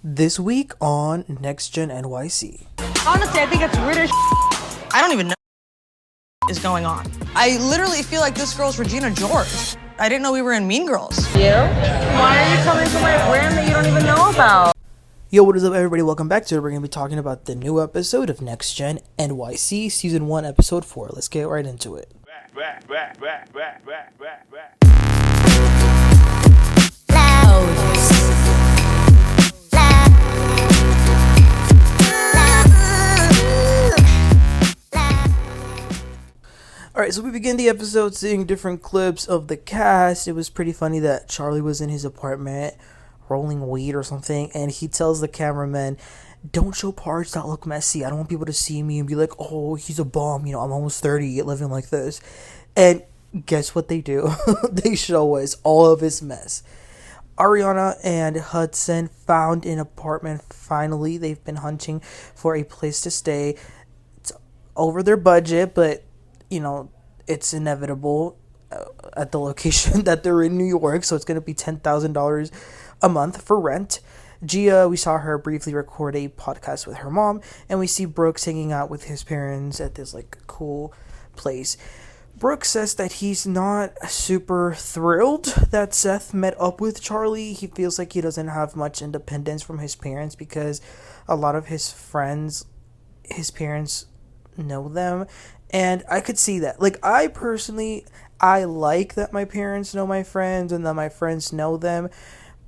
This week on Next Gen NYC. Honestly, I think it's weird as I don't even know what is going on. I literally feel like this girl's Regina George. I didn't know we were in Mean Girls. You? Why are you coming to my brand that you don't even know about? Yo, what is up, everybody? Welcome back to it. We're going to be talking about the new episode of Next Gen NYC, Season 1, Episode 4. Let's get right into it. Alright, so we begin the episode seeing different clips of the cast. It was pretty funny that Charlie was in his apartment rolling weed or something, and he tells the cameraman, don't show parts that look messy. I don't want people to see me and be like, oh, he's a bum, I'm almost 30 living like this. And guess what they do? They show us all of his mess. Ariana and Hudson found an apartment finally. They've been hunting for a place to stay. It's over their budget, but it's inevitable at the location that they're in, New York, so it's going to be $10,000 a month for rent. Gia, we saw her briefly record a podcast with her mom, and we see Brooks hanging out with his parents at this cool place. Brooks says that he's not super thrilled that Seth met up with Charlie. He feels like he doesn't have much independence from his parents because a lot of his friends, his parents know them. And I could see that. I personally, I like that my parents know my friends and that my friends know them.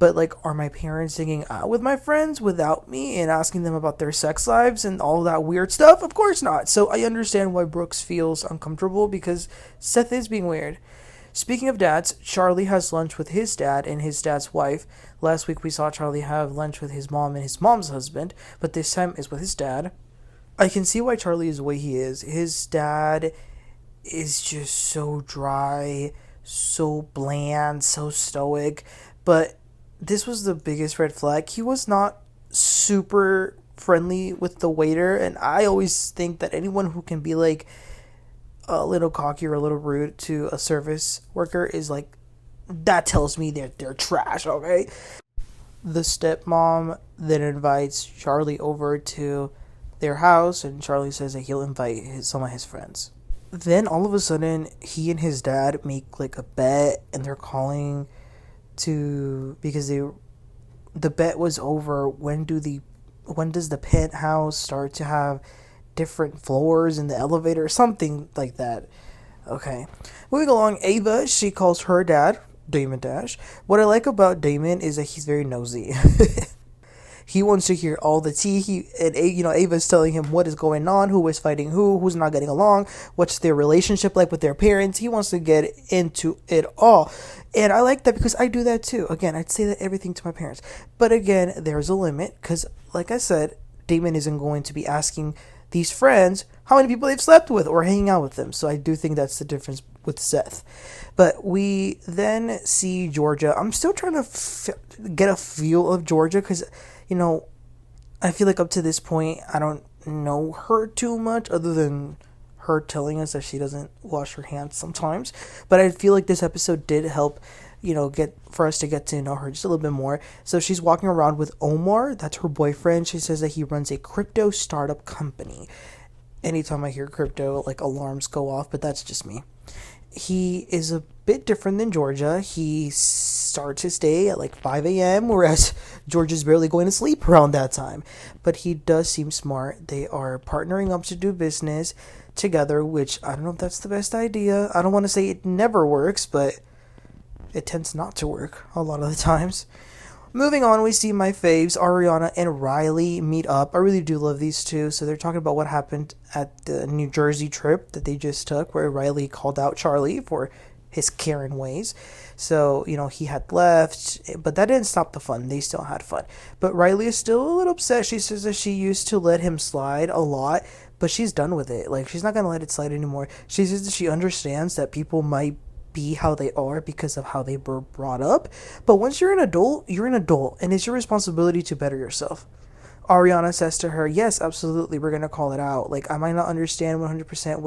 But, are my parents hanging out with my friends without me and asking them about their sex lives and all that weird stuff? Of course not. So I understand why Brooks feels uncomfortable because Seth is being weird. Speaking of dads, Charlie has lunch with his dad and his dad's wife. Last week we saw Charlie have lunch with his mom and his mom's husband, but this time it's with his dad. I can see why Charlie is the way he is. His dad is just so dry, so bland, so stoic. But this was the biggest red flag. He was not super friendly with the waiter. And I always think that anyone who can be a little cocky or a little rude to a service worker is that tells me they're trash, okay? The stepmom then invites Charlie over to their house, and Charlie says that he'll invite some of his friends. Then all of a sudden, he and his dad make a bet, and they're calling because the bet was over. When does the penthouse start to have different floors in the elevator, something like that? Okay, moving along. Ava, she calls her dad Damon Dash. What I like about Damon is that he's very nosy. He wants to hear all the tea. Ava's telling him what is going on, who is fighting who's not getting along, what's their relationship like with their parents. He wants to get into it all. And I like that because I do that too. Again, I'd say that everything to my parents. But again, there's a limit because, like I said, Damon isn't going to be asking these friends how many people they've slept with or hanging out with them. So I do think that's the difference with Seth. But we then see Georgia. I'm still trying to get a feel of Georgia because I feel like up to this point, I don't know her too much other than her telling us that she doesn't wash her hands sometimes. But I feel like this episode did help, for us to get to know her just a little bit more. So she's walking around with Omar. That's her boyfriend. She says that he runs a crypto startup company. Anytime I hear crypto, alarms go off, but that's just me. He is a bit different than Georgia. He starts his day at 5 a.m., whereas Georgia's barely going to sleep around that time. But he does seem smart. They are partnering up to do business together, which I don't know if that's the best idea. I don't want to say it never works, but it tends not to work a lot of the times. Moving on, we see my faves, Ariana and Riley, meet up. I really do love these two. So they're talking about what happened at the New Jersey trip that they just took, where Riley called out Charlie for his Karen ways. So, he had left, but that didn't stop the fun. They still had fun. But Riley is still a little upset. She says that she used to let him slide a lot, but she's done with it. she's not going to let it slide anymore. She says that she understands that people might be how they are because of how they were brought up. But once you're an adult, and it's your responsibility to better yourself. Ariana says to her, yes, absolutely, we're going to call it out. I might not understand 100%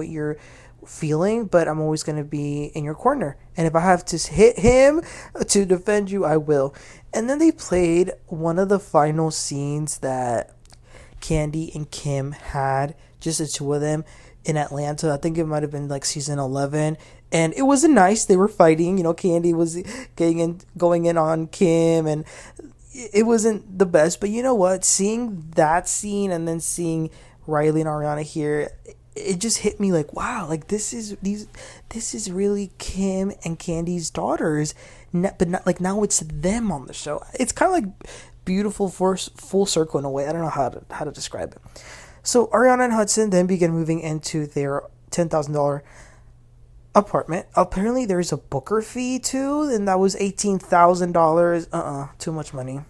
feeling, but I'm always going to be in your corner. And if I have to hit him to defend you, I will. And then they played one of the final scenes that Candy and Kim had, just the two of them in Atlanta. I think it might have been like season 11. And it wasn't nice. They were fighting. You know, Candy was going in on Kim, and it wasn't the best. But you know what? Seeing that scene and then seeing Riley and Ariana here, it just hit me like, wow, like this is really Kim and Candy's daughters, but not like now it's them on the show. It's kind of like beautiful full circle in a way. I don't know how to describe it. So Ariana and Hudson then begin moving into their $10,000 apartment. Apparently there's a booker fee too, and that was $18,000. Too much money.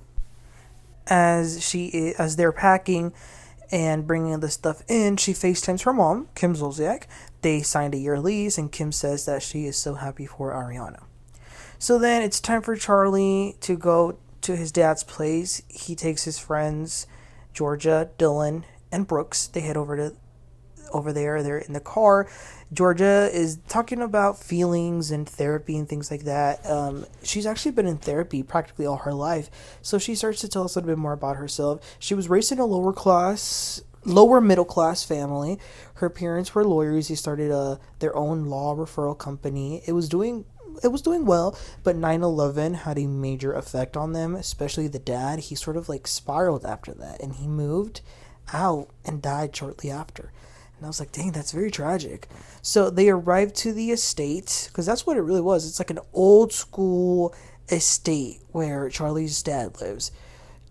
As they're packing and bringing the stuff in, she FaceTimes her mom, Kim Zolciak. They signed a year lease, and Kim says that she is so happy for Ariana. So then it's time for Charlie to go to his dad's place. He takes his friends, Georgia, Dylan, and Brooks. They head over there. They're in the car. Georgia is talking about feelings and therapy and things like that. She's actually been in therapy practically all her life. So she starts to tell us a little bit more about herself. She was raised in a lower middle class family. Her parents were lawyers. They started their own law referral company. It was doing well, but 9/11 had a major effect on them, especially the dad. He sort of like spiraled after that, and he moved out and died shortly after. And I was like, dang, that's very tragic. So they arrived to the estate, because that's what it really was. It's like an old school estate where Charlie's dad lives.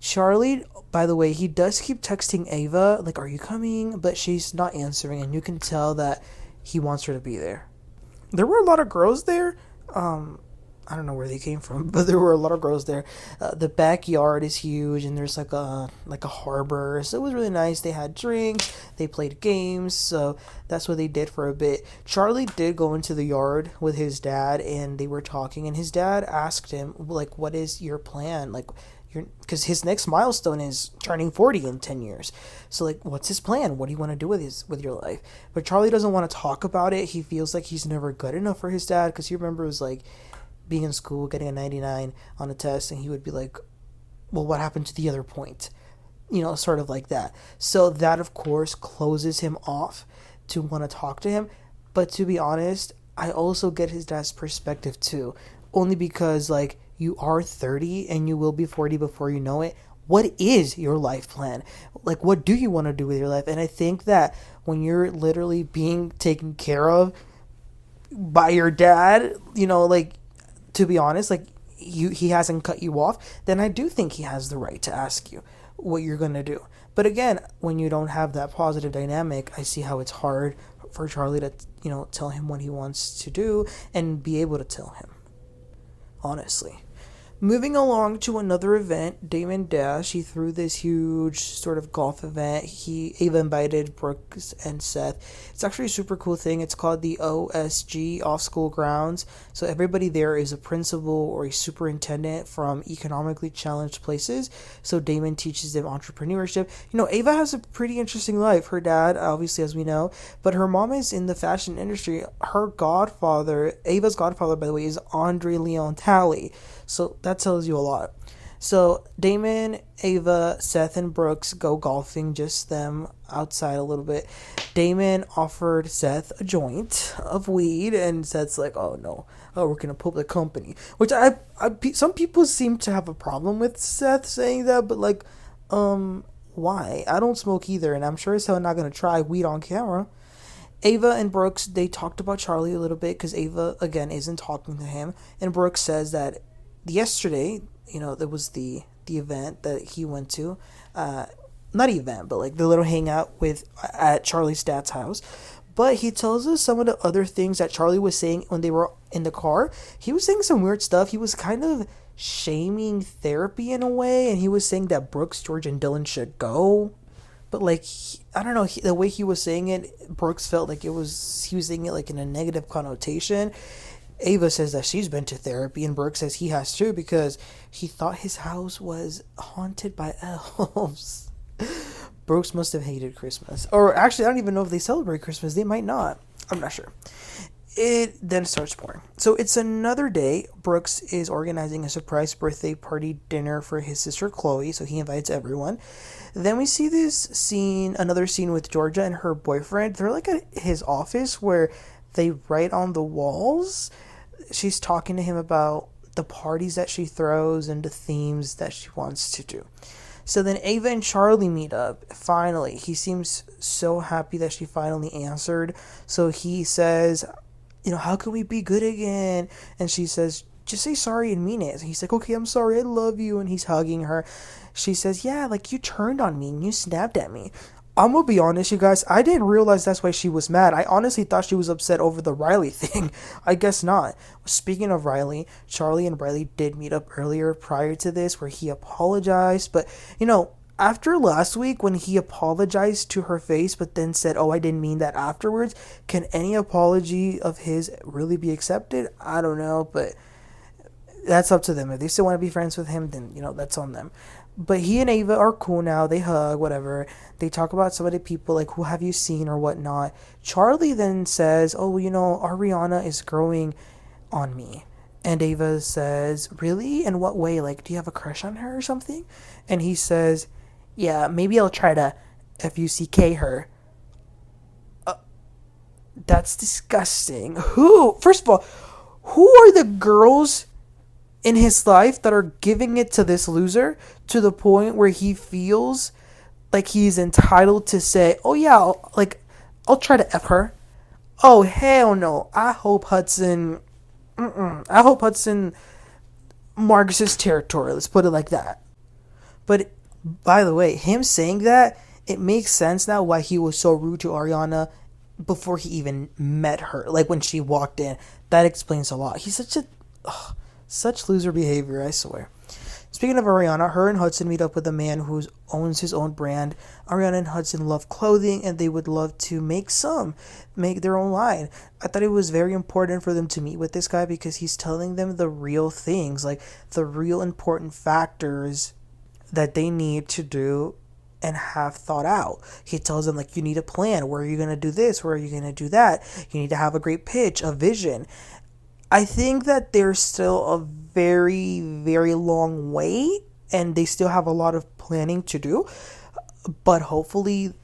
Charlie, by the way, he does keep texting Ava, like, are you coming? But she's not answering, and you can tell that he wants her to be there. There were a lot of girls there. I don't know where they came from, but there were a lot of girls there. The backyard is huge, and there's like a harbor, so it was really nice. They had drinks, they played games, so that's what they did for a bit. Charlie did go into the yard with his dad, and they were talking, and his dad asked him, like, what is your plan? Like, because his next milestone is turning 40 in 10 years. So, like, what's his plan? What do you want to do with your life? But Charlie doesn't want to talk about it. He feels like he's never good enough for his dad, because he remembers, like, being in school, getting a 99 on a test, and he would be like, well, what happened to the other point? You know, sort of like that. So that, of course, closes him off to want to talk to him. But to be honest, I also get his dad's perspective too. Only because, like, you are 30 and you will be 40 before you know it. What is your life plan? Like, what do you want to do with your life? And I think that when you're literally being taken care of by your dad, you know, like, to be honest, like, he hasn't cut you off, then I do think he has the right to ask you what you're going to do. But again, when you don't have that positive dynamic, I see how it's hard for Charlie to, you know, tell him what he wants to do and be able to tell him, honestly. Moving along to another event, Damon Dash, he threw this huge sort of golf event. Ava invited Brooks and Seth. It's actually a super cool thing. It's called the OSG, Off School Grounds. So everybody there is a principal or a superintendent from economically challenged places. So Damon teaches them entrepreneurship. You know, Ava has a pretty interesting life. Her dad, obviously, as we know, but her mom is in the fashion industry. Her godfather, Ava's godfather, by the way, is Andre Leon Talley. So that tells you a lot. So Damon, Ava, Seth, and Brooks go golfing, just them outside a little bit. Damon offered Seth a joint of weed, and Seth's like, oh no, I work in a public company. Which some people seem to have a problem with Seth saying that, but like, why? I don't smoke either, and I'm sure as hell not going to try weed on camera. Ava and Brooks, they talked about Charlie a little bit, because Ava, again, isn't talking to him, and Brooks says that yesterday, you know, there was the event that he went to, not event, but like the little hangout at Charlie's dad's house. But he tells us some of the other things that Charlie was saying when they were in the car. He was saying some weird stuff. He was kind of shaming therapy in a way, and he was saying that Brooks, George, and Dylan should go. But like, I don't know, the way he was saying it, Brooks felt like he was saying it like in a negative connotation. Ava says that she's been to therapy, and Brooks says he has too, because he thought his house was haunted by elves. Brooks must have hated Christmas. Or actually, I don't even know if they celebrate Christmas. They might not. I'm not sure. It then starts pouring. So it's another day. Burruss is organizing a surprise birthday party dinner for his sister Chloe, so he invites everyone. Then we see another scene with Georgia and her boyfriend. They're like at his office where they write on the walls. She's talking to him about the parties that she throws and the themes that she wants to do. So then Ava and Charlie meet up. Finally, he seems so happy that she finally answered. So he says, how can we be good again? And she says, just say sorry and mean it. And he's like, okay, I'm sorry, I love you. And he's hugging her. She says, yeah, like you turned on me and you snapped at me. I'm gonna be honest, you guys, I didn't realize that's why she was mad. I honestly thought she was upset over the Riley thing. I guess not. Speaking of Riley, Charlie and Riley did meet up earlier prior to this where he apologized. But, after last week when he apologized to her face but then said, oh, I didn't mean that afterwards, can any apology of his really be accepted? I don't know, but that's up to them. If they still want to be friends with him, then, that's on them. But he and Ava are cool now. They hug, whatever. They talk about some of the people, like, who have you seen or whatnot. Charlie then says, oh, Ariana is growing on me. And Ava says, really? In what way? Like, do you have a crush on her or something? And he says, yeah, maybe I'll try to F-U-C-K her. That's disgusting. First of all, who are the girls in his life that are giving it to this loser to the point where he feels like he's entitled to say, oh yeah, I'll try to F her. Oh, hell no. I hope Hudson marks his territory. Let's put it like that. But by the way, him saying that, it makes sense now why he was so rude to Ariana before he even met her. Like when she walked in. That explains a lot. He's such loser behavior, I swear. Speaking of Ariana, her and Hudson meet up with a man who owns his own brand. Ariana and Hudson love clothing and they would love to make their own line. I thought it was very important for them to meet with this guy because he's telling them the real things, like the real important factors that they need to do and have thought out. He tells them, like, you need a plan. Where are you going to do this? Where are you going to do that? You need to have a great pitch, a vision. I think that there's still a very, very long way and they still have a lot of planning to do. But hopefully,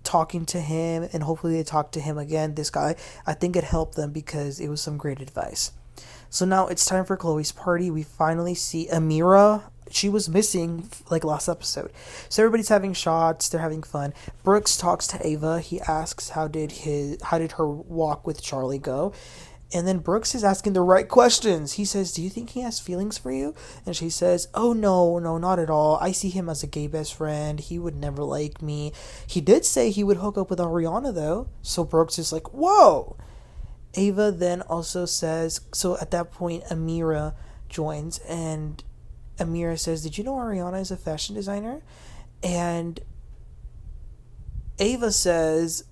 talking to him and hopefully they talk to him again, this guy, I think it helped them because it was some great advice. So now it's time for Chloe's party. We finally see Emira. She was missing like last episode. So everybody's having shots. They're having fun. Burruss talks to Ava. He asks how did her walk with Charlie go? And then Burruss is asking the right questions. He says, do you think he has feelings for you? And she says, oh, no, not at all. I see him as a gay best friend. He would never like me. He did say he would hook up with Ariana, though. So Burruss is like, whoa. Ava then also says, so at that point, Emira joins. And Emira says, did you know Ariana is a fashion designer? And Ava says,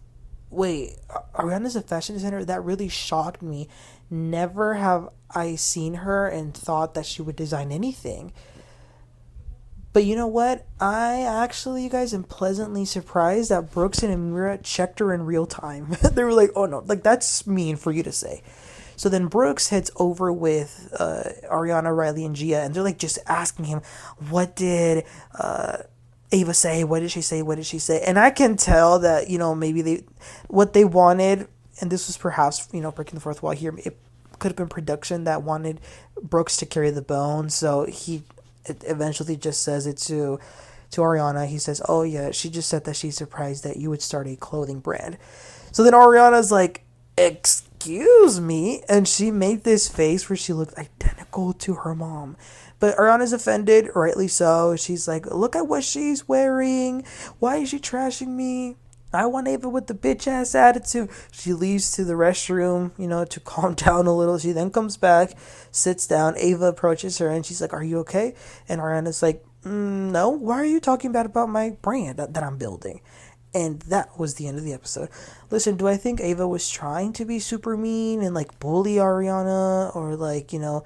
wait, Ariana's a fashion designer? That really shocked me. Never have I seen her and thought that she would design anything. But you know what? I actually, you guys, am pleasantly surprised that Burruss and Emira checked her in real time. They were like, oh no, like that's mean for you to say. So then Burruss heads over with Ariana, Riley, and Gia, and they're like just asking him, what did Ava say? What did she say? What did she say? And I can tell that, maybe what they wanted, and this was perhaps, breaking the fourth wall here, it could have been production that wanted Burruss to carry the bone. So he eventually just says it to Ariana. He says, oh yeah, she just said that she's surprised that you would start a clothing brand. So then Ariana's like, excuse me? And she made this face where she looked identical to her mom. But Ariana's offended, rightly so. She's like, look at what she's wearing. Why is she trashing me? I want Ava with the bitch-ass attitude. She leaves to the restroom, to calm down a little. She then comes back, sits down. Ava approaches her, and she's like, are you okay? And Ariana's like, no. Why are you talking bad about my brand that I'm building? And that was the end of the episode. Listen, do I think Ava was trying to be super mean and, bully Ariana or,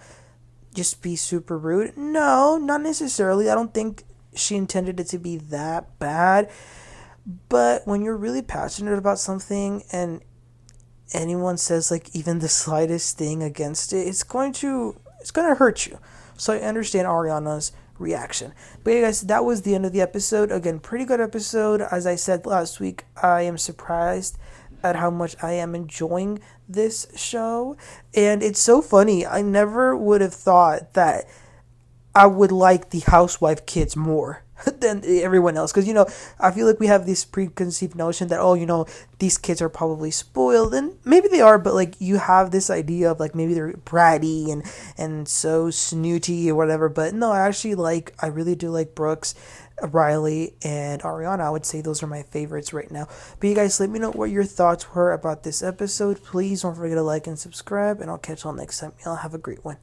just be super rude? No, not necessarily. I don't think she intended it to be that bad. But when you're really passionate about something and anyone says like even the slightest thing against it, it's going to hurt you. So I understand Ariana's reaction. But yeah, guys, that was the end of the episode. Again, pretty good episode. As I said last week, I am surprised at how much I am enjoying this show. And it's so funny. I never would have thought that I would like the housewife kids more than everyone else. Because, I feel like we have this preconceived notion that, these kids are probably spoiled. And maybe they are, but, like, you have this idea of, like, maybe they're bratty and so snooty or whatever. But, no, I really do like Brooks, Riley, and Ariana. I would say those are my favorites right now. But you guys, let me know what your thoughts were about this episode. Please don't forget to like and subscribe. And I'll catch y'all next time. Y'all have a great one.